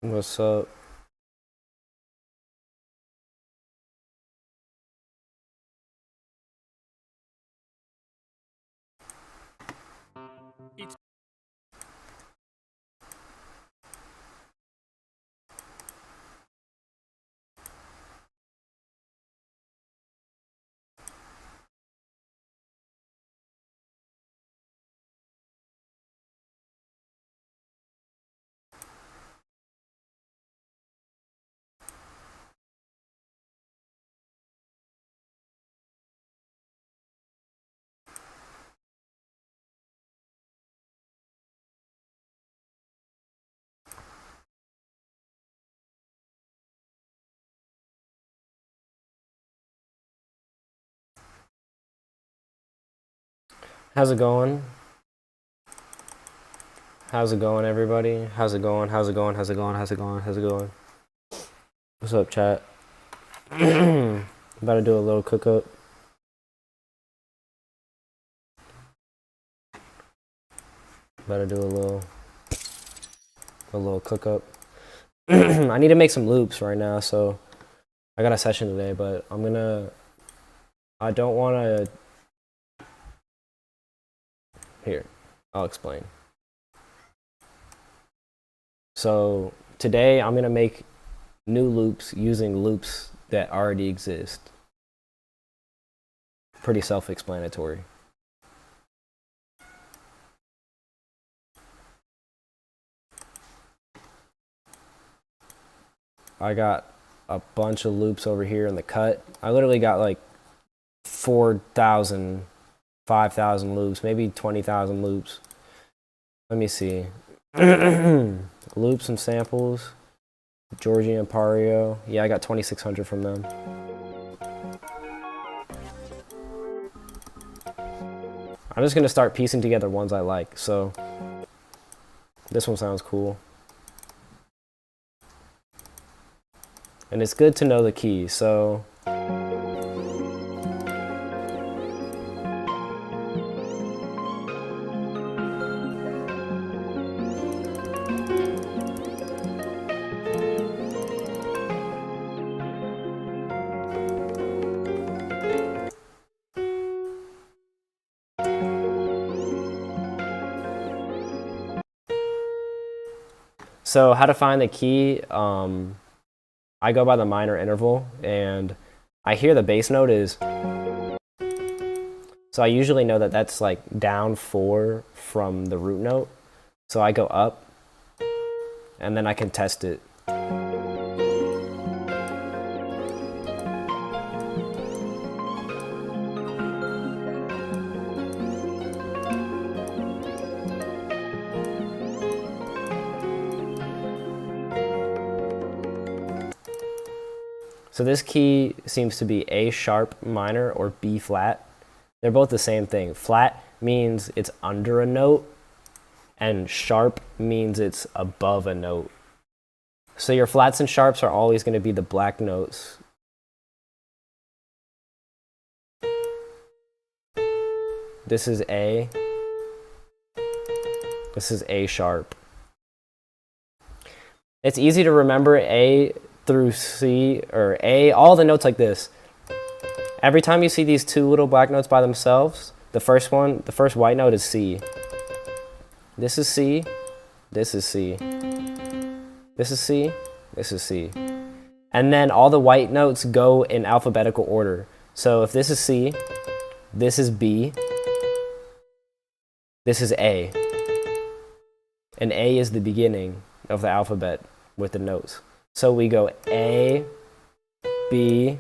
What's up? How's it going? How's it going, everybody? How's it going? How's it going? How's it going? How's it going? How's it going? What's up, chat? About to do a little cook up. About to do a little cook up. I need to make some loops right now, so I got a session today, but I don't want to. Here, I'll explain. So today I'm gonna make new loops using loops that already exist. Pretty self-explanatory. I got a bunch of loops over here in the cut. I literally got like 4,000, 5,000 loops, maybe 20,000 loops. Let me see. Loops and samples. Georgie and Pario. Yeah, I got 2,600 from them. I'm just gonna start piecing together ones I like. So this one sounds cool. And it's good to know the key. So how to find the key, I go by the minor interval, and I hear the bass note is, so I usually know that that's like down 4 from the root note. So I go up, and then I can test it. So this key seems to be A sharp minor or B flat. They're both the same thing. Flat means it's under a note, and sharp means it's above a note. So your flats and sharps are always going to be the black notes. This is A. This is A sharp. It's easy to remember A through C, or A, all the notes like this. Every time you see these two little black notes by themselves, the first white note is C. This is C, this is C. This is C, this is C. And then all the white notes go in alphabetical order. So if this is C, this is B, this is A. And A is the beginning of the alphabet with the notes. So we go A, B,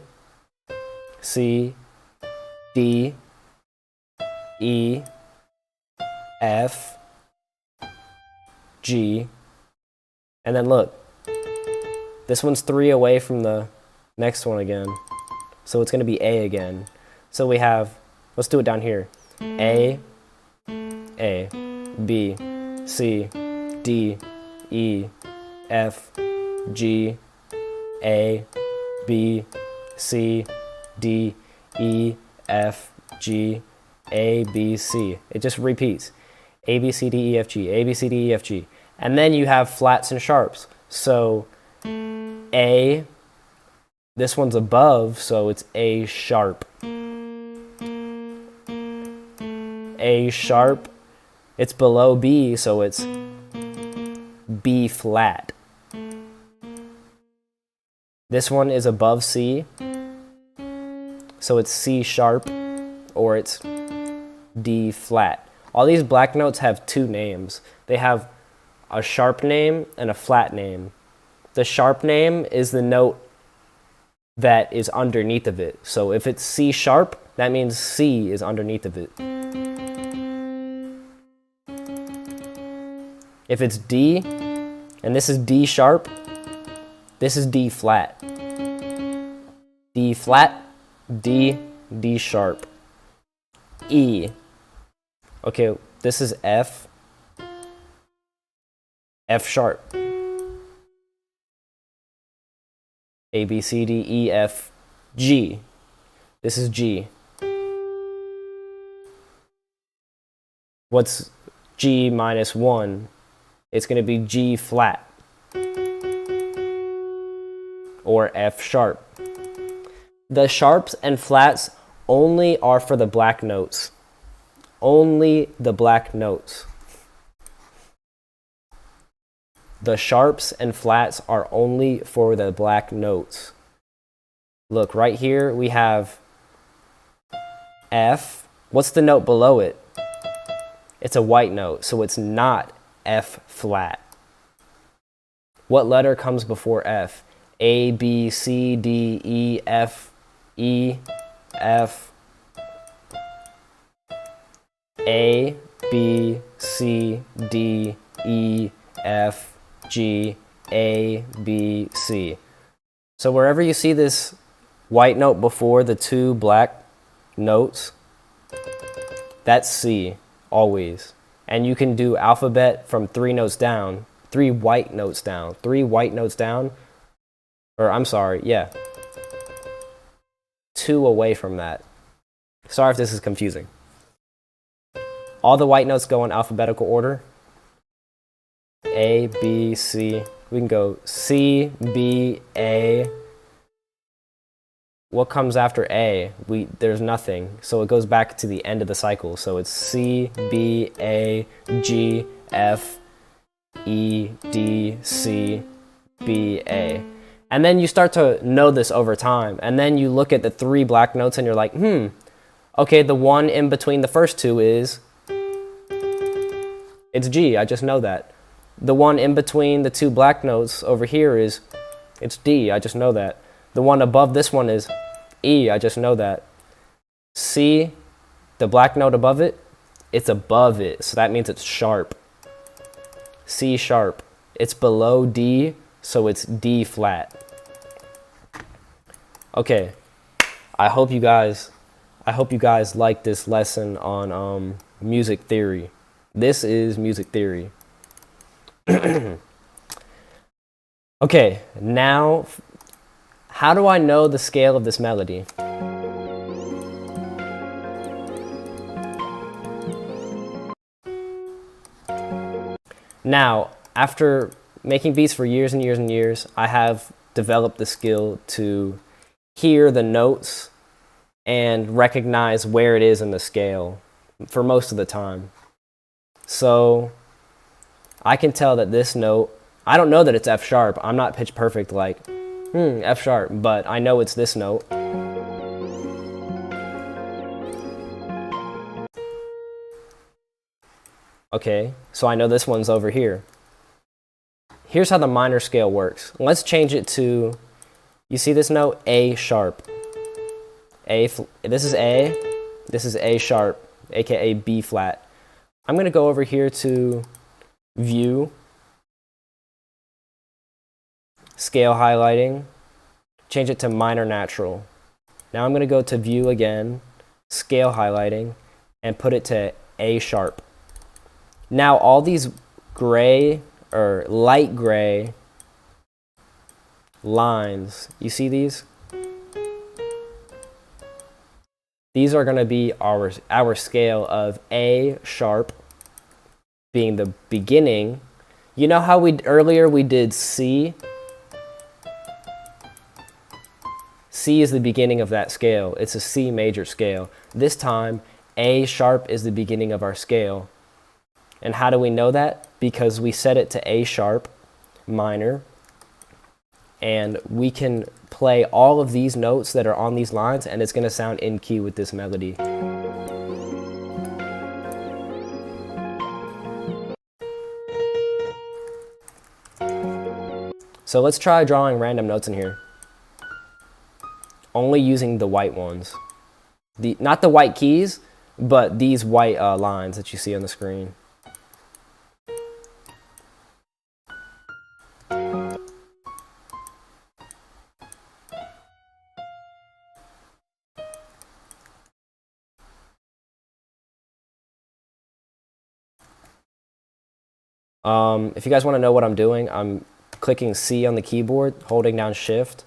C, D, E, F, G, and then look, this one's 3 away from the next one again. So it's going to be A again. So we have, let's do it down here. A, B, C, D, E, F, G, A, B, C, D, E, F, G, A, B, C. It just repeats. A, B, C, D, E, F, G, A, B, C, D, E, F, G. And then you have flats and sharps. So A, this one's above, so it's A sharp. A sharp, it's below B, so it's B flat. This one is above C, so it's C sharp, or it's D flat. All these black notes have two names. They have a sharp name and a flat name. The sharp name is the note that is underneath of it. So if it's C sharp, that means C is underneath of it. If it's D, and this is D sharp, this is D flat. D flat, D, D sharp. E. Okay, this is F. F sharp. A, B, C, D, E, F, G. This is G. What's G minus 1? It's going to be G flat. Or F sharp. The sharps and flats only are for the black notes. Only the black notes. The sharps and flats are only for the black notes. Look, right here we have F. What's the note below it? It's a white note, so it's not F flat. What letter comes before F? A, B, C, D, E, F, E, F. A, B, C, D, E, F, G, A, B, C. So wherever you see this white note before the two black notes, that's C, always. And you can do alphabet from 3 notes down, 3 white notes down, 3 white notes down, or I'm sorry, yeah, 2 away from that. Sorry if this is confusing. All the white notes go in alphabetical order. A, B, C. We can go C, B, A. What comes after A? There's nothing. So it goes back to the end of the cycle. So it's C, B, A, G, F, E, D, C, B, A. And then you start to know this over time. And then you look at the 3 black notes and you're like, okay, the one in between the first 2 is, it's G, I just know that. The one in between the 2 black notes over here is, it's D, I just know that. The one above this one is E, I just know that. C, the black note above it, it's above it, so that means it's sharp. C sharp. It's below D, so it's D flat. Okay, I hope you guys like this lesson on music theory. This is music theory. Okay, now, how do I know the scale of this melody? Now, after making beats for years and years and years, I have developed the skill to hear the notes and recognize where it is in the scale for most of the time. So I can tell that this note, I don't know that it's F sharp. I'm not pitch perfect like, F sharp, but I know it's this note. Okay, so I know this one's over here. Here's how the minor scale works. Let's change it to, you see this note? A sharp. This is A sharp, aka B flat. I'm gonna go over here to View, Scale Highlighting, change it to Minor Natural. Now I'm gonna go to View again, Scale Highlighting, and put it to A sharp. Now all these gray or light gray lines, you see these? These are going to be our scale of A sharp being the beginning You know how earlier we did C? C is the beginning of that scale. It's a C major scale. This time, A sharp is the beginning of our scale. And how do we know that? Because we set it to A sharp minor, and we can play all of these notes that are on these lines, and it's going to sound in key with this melody. So let's try drawing random notes in here. Only using the white ones. Not the white keys, but these white lines that you see on the screen. If you guys want to know what I'm doing, I'm clicking C on the keyboard, holding down Shift,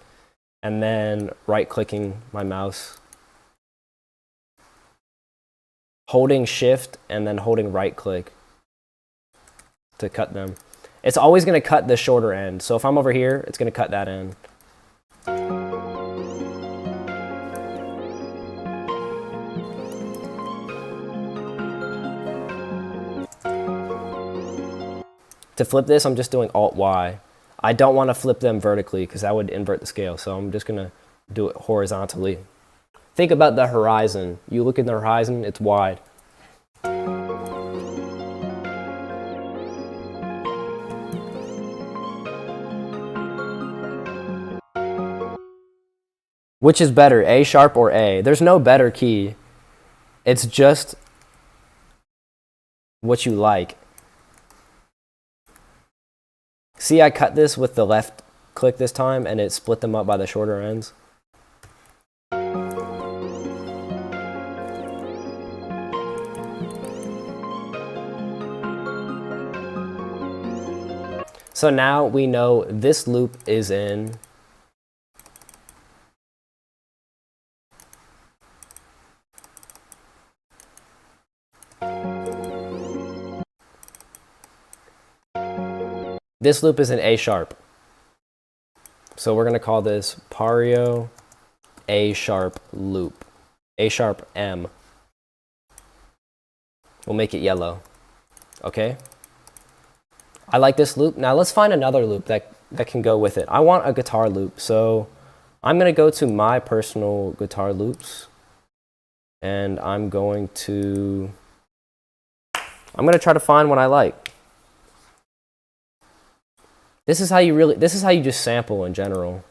and then right-clicking my mouse. Holding Shift and then holding right-click to cut them. It's always going to cut the shorter end. So if I'm over here, it's going to cut that end. To flip this, I'm just doing Alt-Y. I don't want to flip them vertically because that would invert the scale, so I'm just going to do it horizontally. Think about the horizon. You look at the horizon, it's wide. Which is better, A sharp or A? There's no better key. It's just what you like. See, I cut this with the left click this time, and it split them up by the shorter ends. So now we know this loop is in this loop is in A sharp. So we're going to call this Pario A sharp loop. A sharp M. We'll make it yellow. Okay? I like this loop. Now let's find another loop that can go with it. I want a guitar loop. So I'm going to go to my personal guitar loops. And I'm going to try to find one I like. This is how you just sample in general.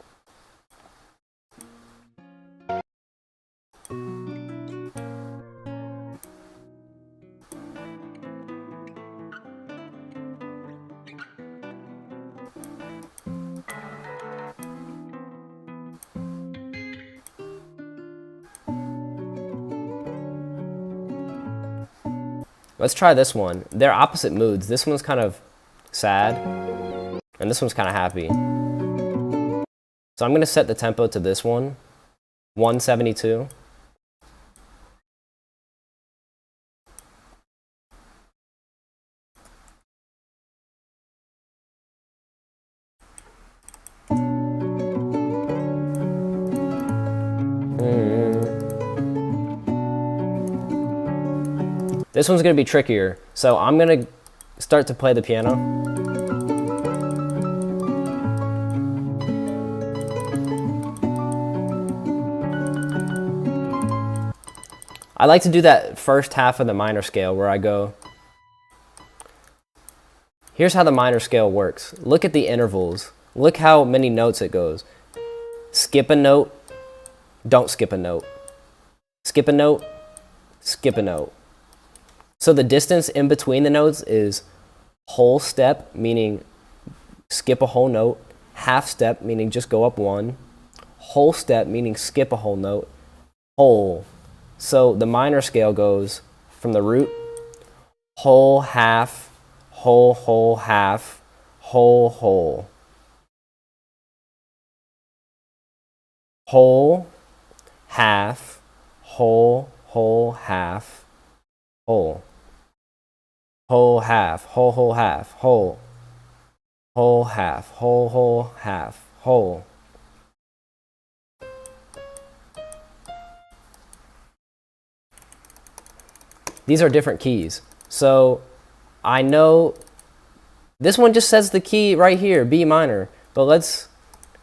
Let's try this one. They're opposite moods. This one's kind of sad, and this one's kind of happy. So I'm going to set the tempo to this one, 172. This one's going to be trickier. So I'm going to start to play the piano. I like to do that first half of the minor scale where I go. Here's how the minor scale works. Look at the intervals. Look how many notes it goes. Skip a note, don't skip a note. Skip a note, skip a note. So the distance in between the notes is whole step, meaning skip a whole note. Half step, meaning just go up one. Whole step, meaning skip a whole note. Whole. So the minor scale goes from the root, whole, half, whole, whole, half, whole, whole. Whole, half, whole, whole, half, whole. Whole, half, whole, whole, half, whole. whole, half, whole, half, whole. These are different keys. So I know this one just says the key right here, B minor, but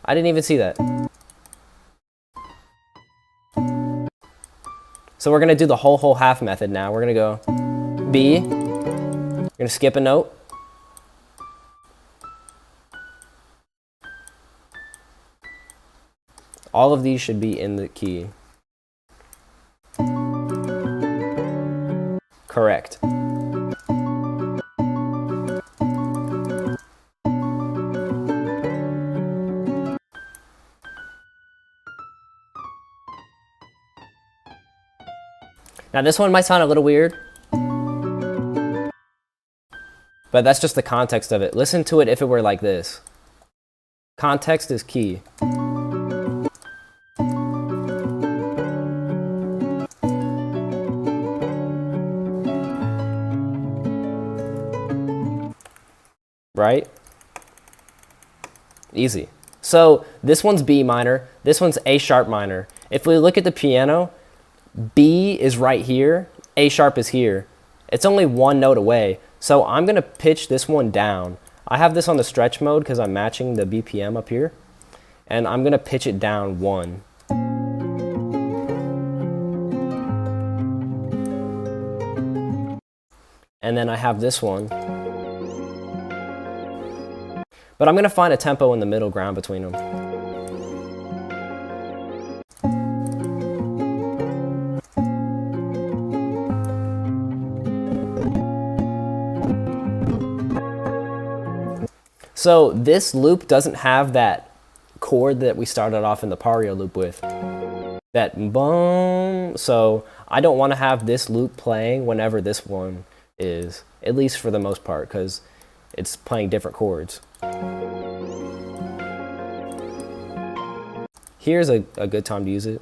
I didn't even see that. So we're gonna do the whole, half method now. We're gonna go B, we're gonna skip a note. All of these should be in the key. Correct. Now this one might sound a little weird, but that's just the context of it. Listen to it if it were like this. Context is key. Right? Easy. So this one's B minor, this one's A sharp minor. If we look at the piano, B is right here, A sharp is here. It's only one note away, so I'm gonna pitch this one down. I have this on the stretch mode because I'm matching the BPM up here, and I'm gonna pitch it down 1. And then I have this one. But I'm gonna find a tempo in the middle ground between them. So this loop doesn't have that chord that we started off in the Pario loop with. That boom. So I don't want to have this loop playing whenever this one is, at least for the most part, because it's playing different chords. Here's a good time to use it.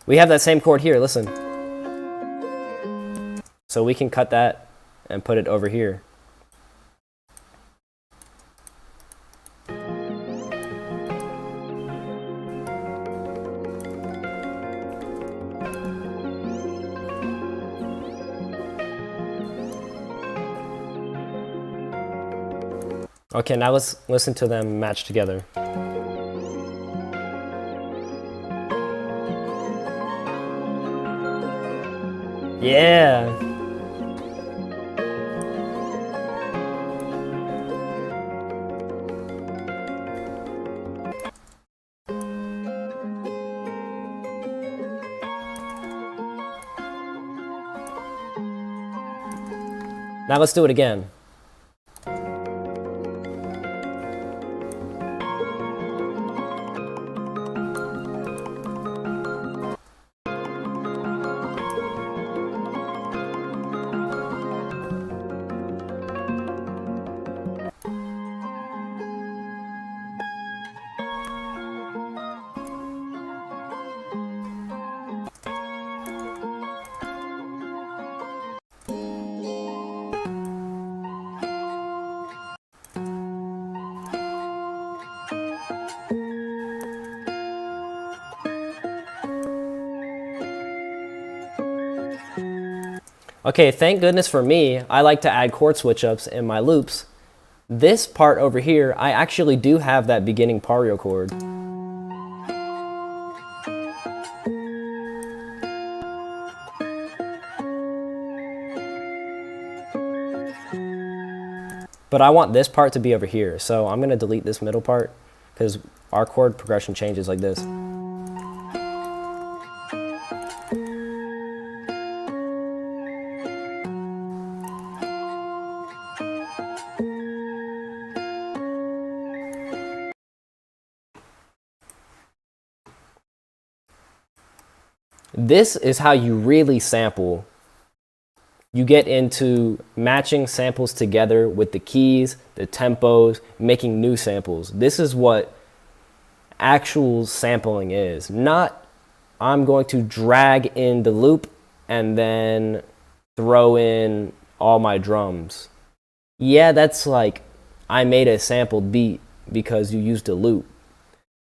We have that same chord here, listen. So we can cut that and put it over here. Okay, now let's listen to them match together. Yeah. Now let's do it again. Okay, thank goodness for me, I like to add chord switch ups in my loops. This part over here, I actually do have that beginning Pario chord. But I want this part to be over here, so I'm gonna delete this middle part because our chord progression changes like this. This is how you really sample. You get into matching samples together with the keys, the tempos, making new samples. This is what actual sampling is. Not, I'm going to drag in the loop and then throw in all my drums. Yeah, that's like, I made a sampled beat because you used a loop.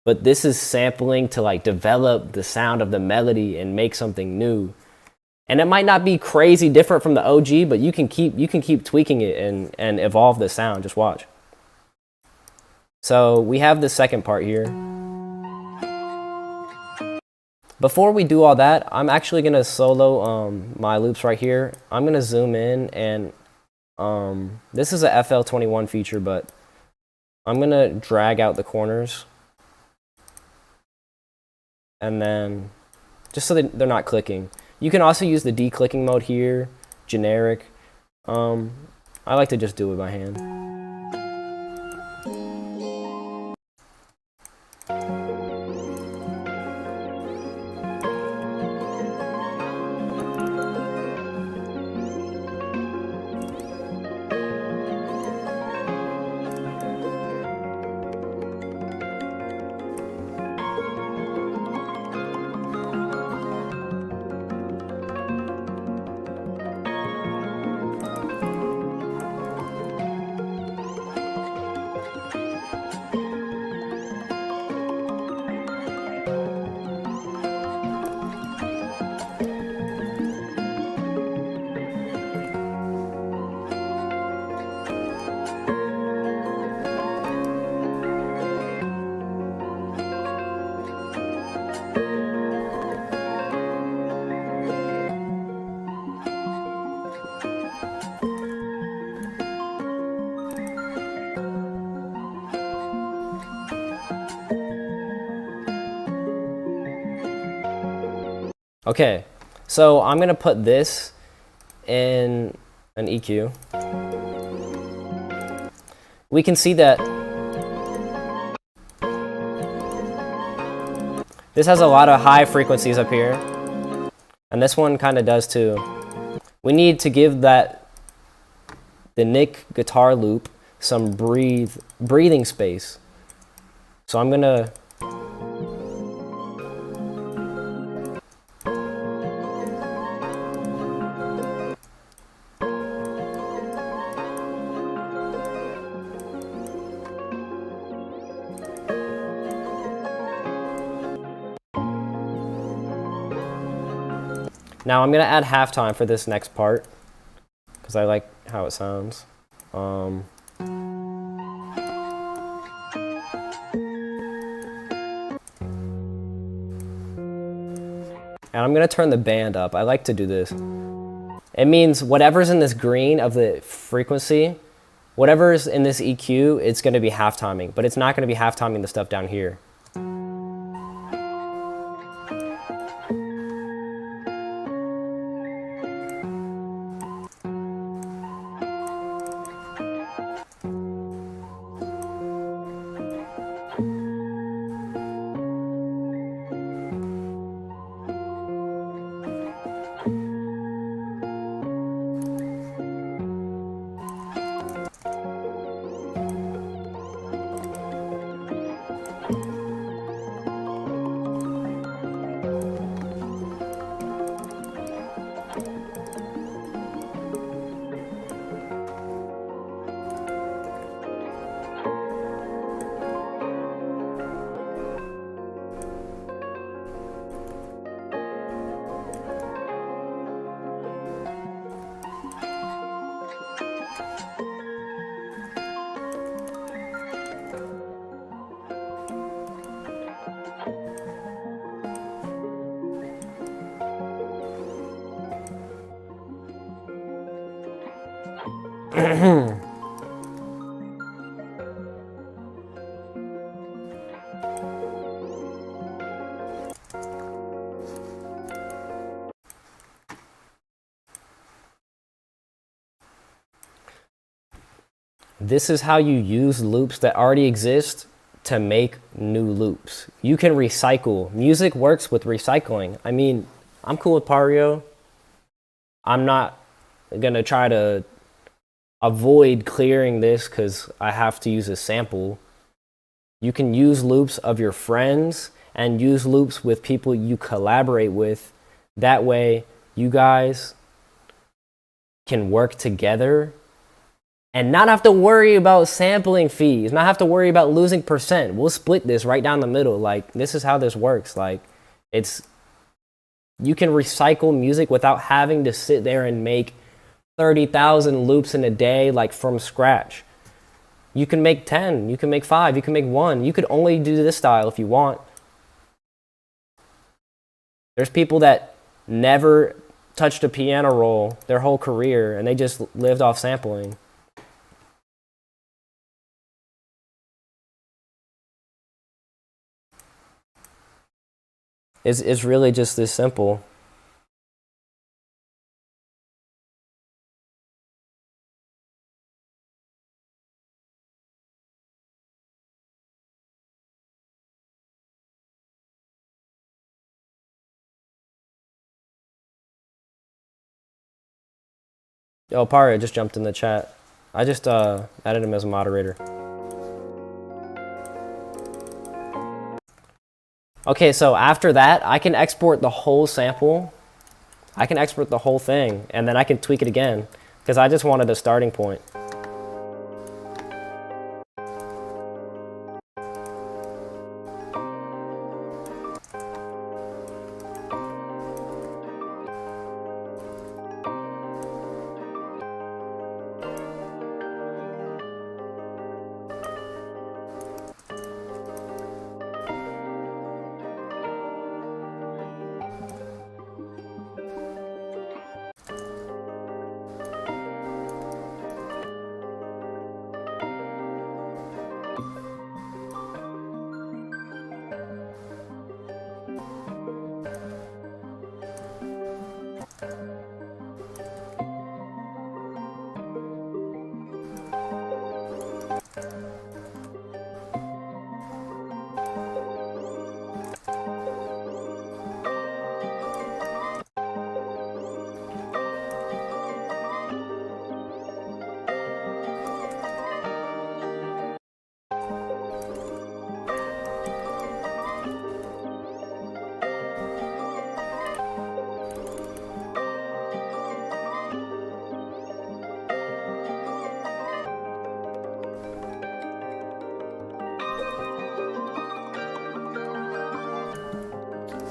But this is sampling to like develop the sound of the melody and make something new. And it might not be crazy different from the OG, but you can keep tweaking it and evolve the sound. Just watch. So we have the second part here. Before we do all that, I'm actually gonna solo my loops right here. I'm gonna zoom in, and this is a FL21 feature, but I'm gonna drag out the corners, and then just so that they're not clicking. You can also use the declicking mode here, generic. I like to just do it by hand. Okay, so I'm gonna put this in an EQ. We can see that this has a lot of high frequencies up here, and this one kind of does too. We need to give the Nick guitar loop some breathing space. So I'm gonna Now I'm gonna add halftime for this next part because I like how it sounds. And I'm gonna turn the band up. I like to do this. It means whatever's in this green of the frequency, whatever's in this EQ, it's gonna be halftiming, but it's not gonna be halftiming the stuff down here. This is how you use loops that already exist to make new loops. You can recycle. Music works with recycling. I mean, I'm cool with Pario. I'm not gonna try to avoid clearing this because I have to use a sample. You can use loops of your friends and use loops with people you collaborate with. That way, you guys can work together and not have to worry about sampling fees, not have to worry about losing percent. We'll split this right down the middle. Like, this is how this works. Like, you can recycle music without having to sit there and make 30,000 loops in a day, like from scratch. You can make 10, you can make 5, you can make 1. You could only do this style if you want. There's people that never touched a piano roll their whole career and they just lived off sampling. It's really just this simple. Yo, Paria just jumped in the chat. I just added him as a moderator. Okay, so after that, I can export the whole sample. I can export the whole thing, and then I can tweak it again, because I just wanted a starting point.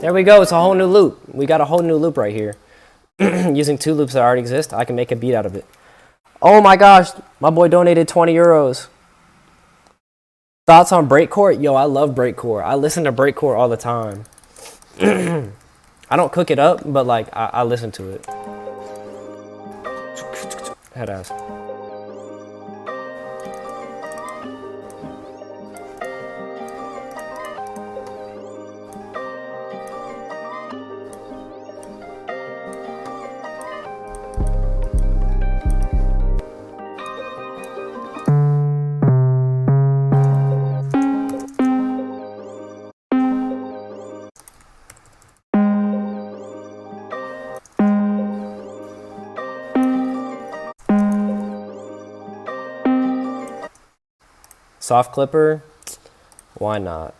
There we go, it's a whole new loop. We got a whole new loop right here. Using 2 loops that already exist, I can make a beat out of it. Oh my gosh, my boy donated 20 euros. Thoughts on breakcore? Yo, I love breakcore. I listen to breakcore all the time. I don't cook it up, but like, I listen to it. Head ass. Soft clipper, why not?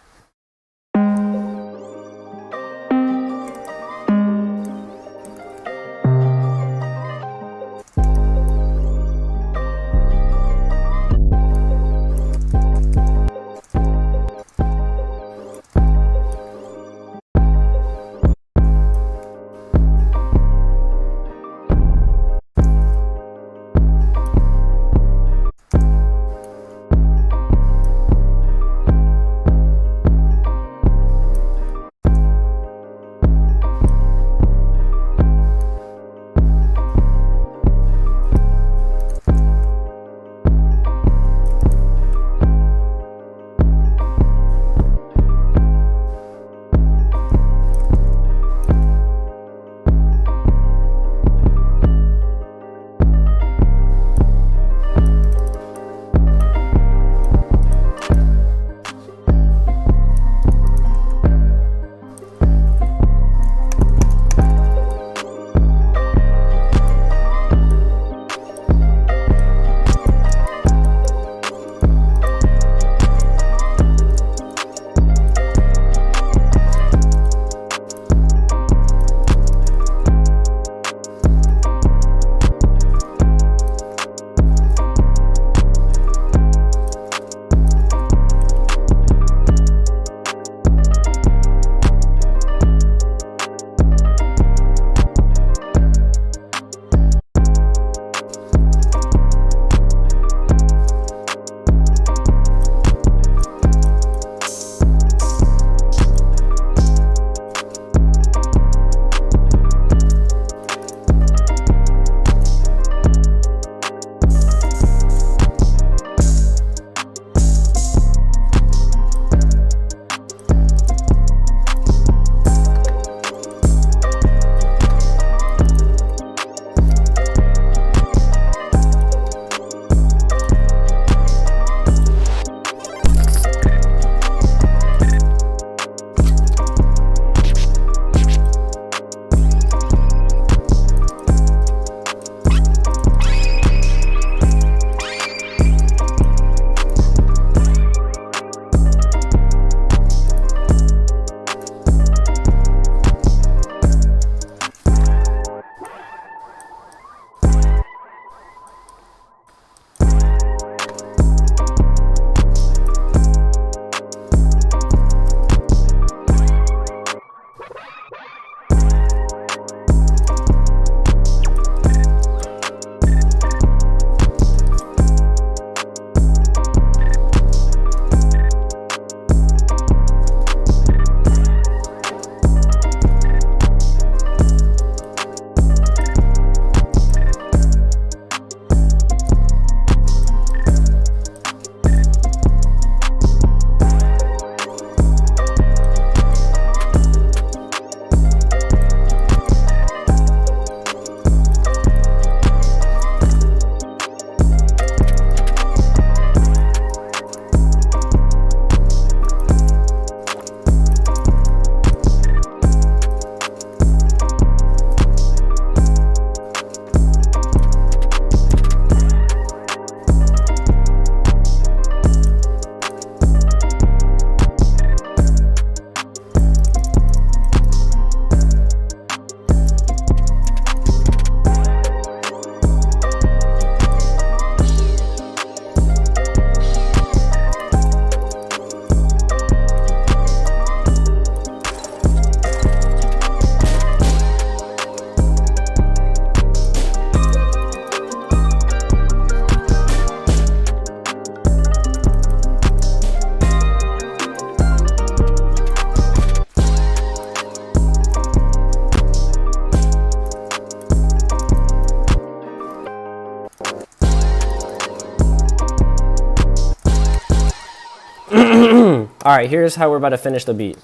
Alright, here's how we're about to finish the beat.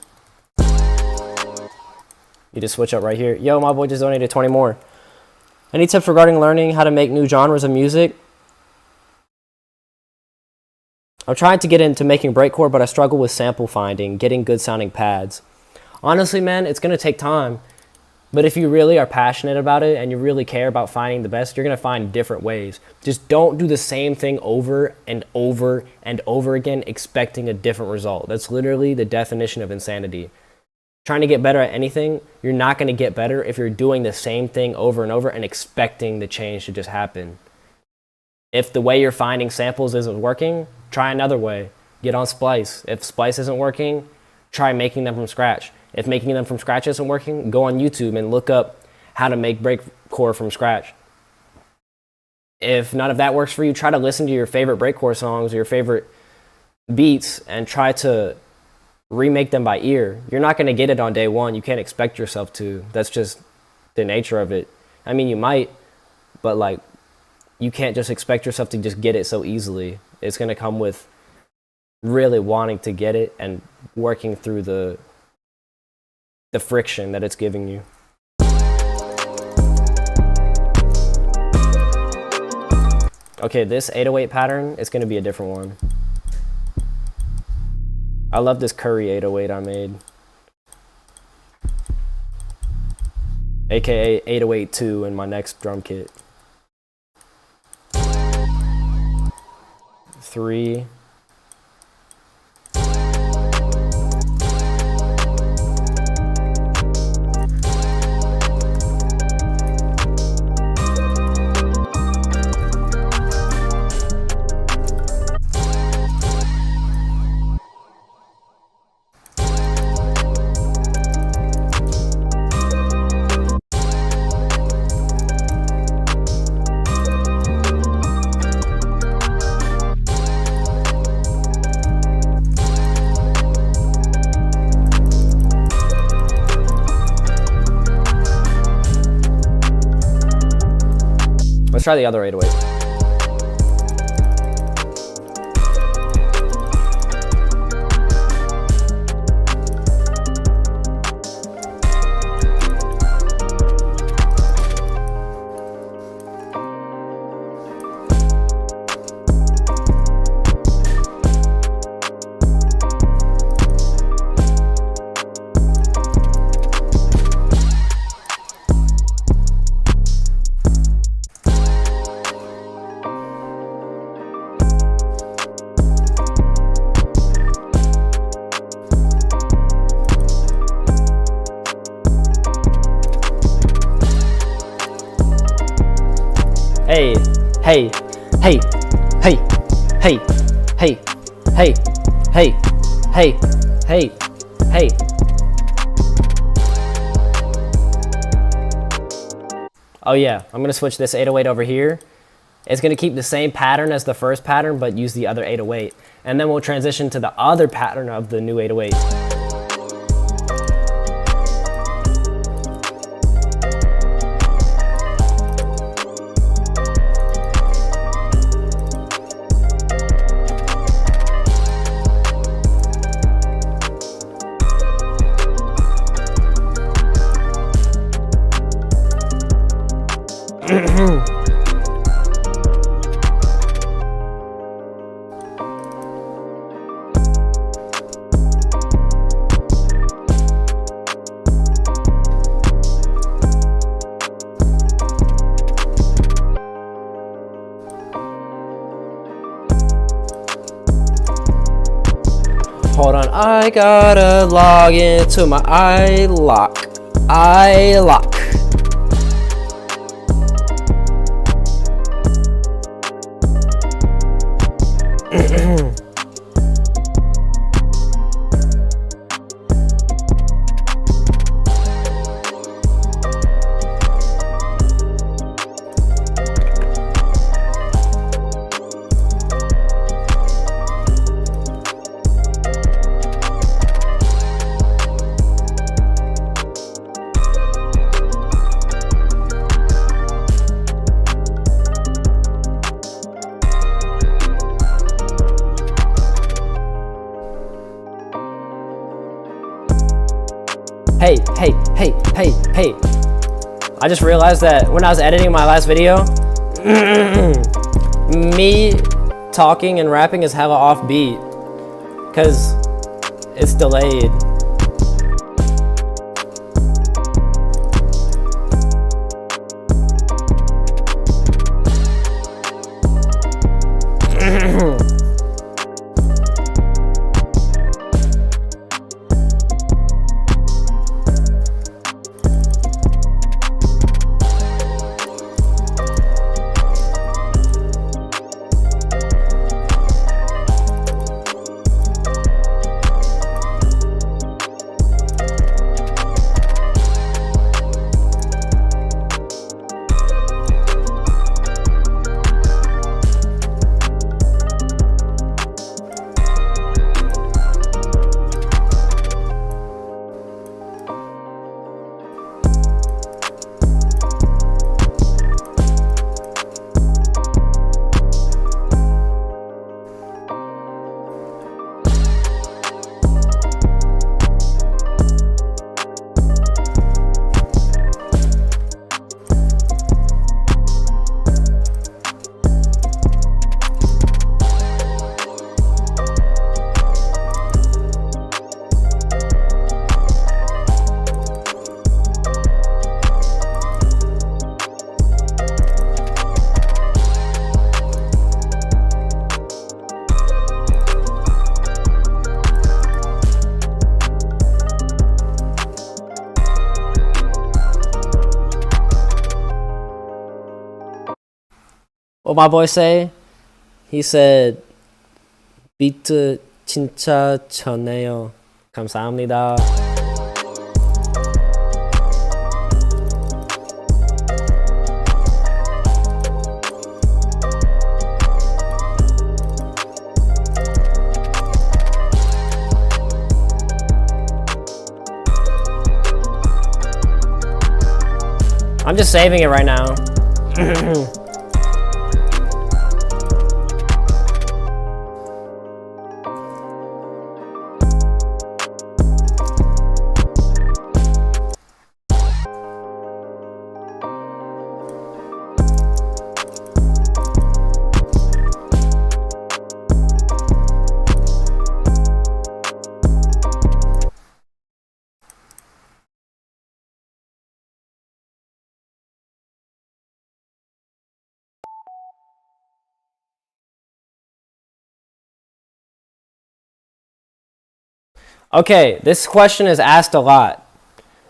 You just switch up right here. Yo, my boy just donated 20 more. Any tips regarding learning how to make new genres of music? I'm trying to get into making breakcore, but I struggle with sample finding, getting good sounding pads. Honestly, man, it's going to take time. But if you really are passionate about it and you really care about finding the best, you're going to find different ways. Just don't do the same thing over and over and over again, expecting a different result. That's literally the definition of insanity. Trying to get better at anything, you're not going to get better if you're doing the same thing over and over and expecting the change to just happen. If the way you're finding samples isn't working, try another way. Get on Splice. If Splice isn't working, try making them from scratch. If making them from scratch isn't working, go on YouTube and look up how to make breakcore from scratch. If none of that works for you, try to listen to your favorite breakcore songs or your favorite beats and try to remake them by ear. You're not going to get it on day one. You can't expect yourself to. That's just the nature of it. I mean, you might, but like, you can't just expect yourself to just get it so easily. It's going to come with really wanting to get it and working through the friction that it's giving you. Okay, this 808 pattern is going to be a different one. I love this Curry 808 I made. AKA 808-2 in my next drum kit. 3. Let's try the other 808. Hey, hey, hey, hey, hey, hey, hey, hey, hey, hey, hey. Oh yeah, I'm gonna switch this 808 over here. It's gonna keep the same pattern as the first pattern, but use the other 808. And then we'll transition to the other pattern of the new 808. Hold on, I gotta log into my iLock. hey, hey, hey, hey, hey. I just realized that when I was editing my last video, me talking and rapping is hella off beat, cause it's delayed. What my boy say? He said, 비트 진짜 좋네요. 감사합니다. I'm just saving it right now. Okay, this question is asked a lot.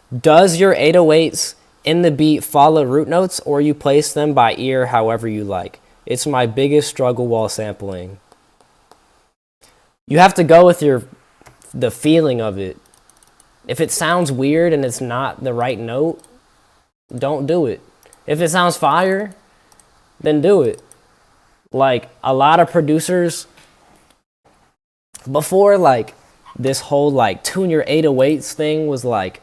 Does your 808s in the beat follow root notes, or you place them by ear however you like? It's my biggest struggle while sampling. You have to go with the feeling of it. If it sounds weird and it's not the right note, don't do it. If it sounds fire, then do it. Like, a lot of producers, before like this whole like tune your 808s thing was like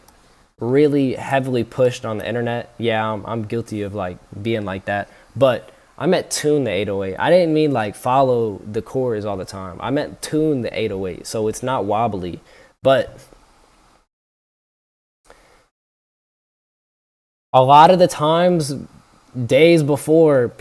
really heavily pushed on the internet. Yeah, I'm guilty of like being like that, but I meant tune the 808. I didn't mean like follow the chords all the time. I meant tune the 808 so it's not wobbly. But a lot of the times, days before,